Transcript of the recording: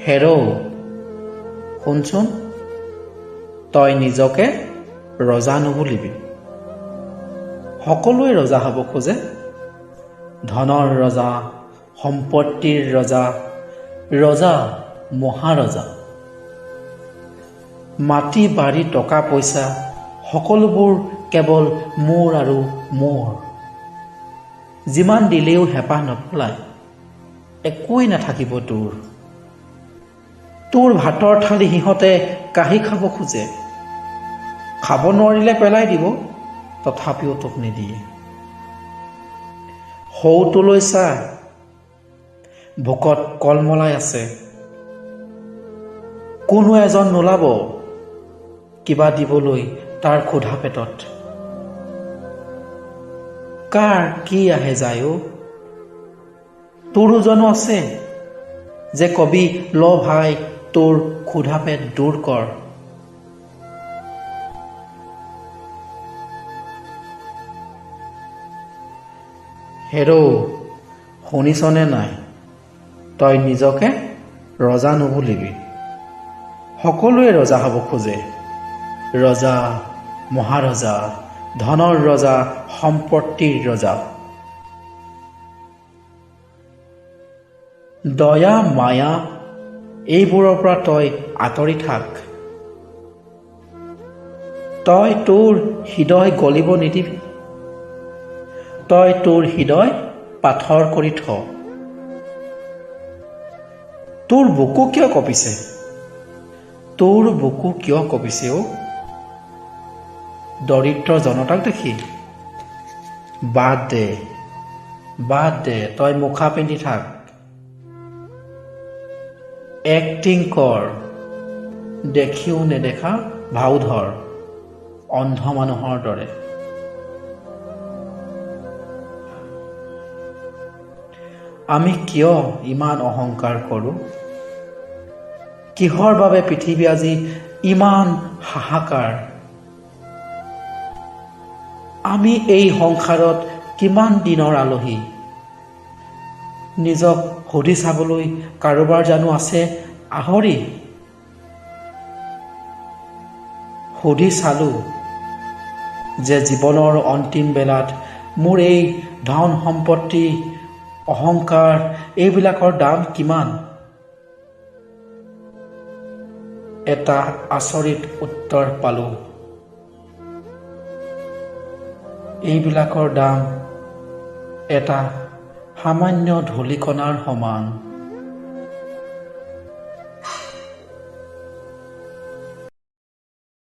হেৰৌ শুনচোন, তই নিজকে ৰজা নুবুলিবি। সকলোৱে ৰজা হ'ব খোজে, ধনৰ ৰজা, সম্পত্তিৰ ৰজা, ৰজা মহাৰজা। মাটি বাৰী টকা পইচা সকলোবোৰ কেৱল মোৰ আৰু মোৰ। যিমান দিলেও হেঁপাহ নপলায়, একোৱেই নাথাকিব তোৰ। তোৰ ভাতৰ থালি সিহঁতে কাঢ়ি খাব খোজে, খাব নোৱাৰিলে পেলাই দিব, তথাপিও তোক নিদিয়ে। সৌটোলৈ চা, ভোকত কলমলাই আছে, কোনো এজন নোলাব কিবা দিবলৈ তাৰ ক্ষুধা পেটত। কাৰ কি আহে যায় অ'? তোৰো জানো আছে যে কবি ল ভাই তোৰ ক্ষুধা পেট দূৰ কৰ। হেৰৌ শুনিছনে নাই, তই নিজকে ৰজা নুবুলিবি। সকলোৱে ৰজা হ'ব খোজে, ৰজা মহাৰজা, ধনৰ ৰজা, সম্পত্তিৰ ৰজা। দয়া মায়া এইবোৰৰ পৰা তই আঁতৰি থাক। তই তোৰ হৃদয় গলিব নিদিবি, তই তোৰ হৃদয় পাথৰ কৰি থ। তোৰ বুকু কিয় কঁপিছে, তোৰ বুকু কিয় কঁপিছে অ'? দৰিদ্ৰ জনতাক দেখি? বাদ দে, বাদ দে, তই মুখা পিন্ধি থাক, এক্টিং কৰ, দেখিও নেদেখা ভাও ধৰ, অন্ধ মানুহৰ দৰে। আমি কিয় ইমান অহংকাৰ কৰোঁ? কিহৰ বাবে পৃথিৱী আজি ইমান হাহাকাৰ? আমি এই সংসাৰত কিমান দিনৰ আলহী? নিজক সুধি চাবলৈ কাৰোবাৰ জানো আছে আহৰি? সুধি চালোঁ যে জীৱনৰ অন্তিম বেলাত মোৰ এই ধন সম্পত্তি, অহংকাৰ এইবিলাকৰ দাম কিমান? এটা আচৰিত উত্তৰ পালোঁ। এইবিলাকৰ দাম এটা সামান্য ধূলিকণাৰ সমান।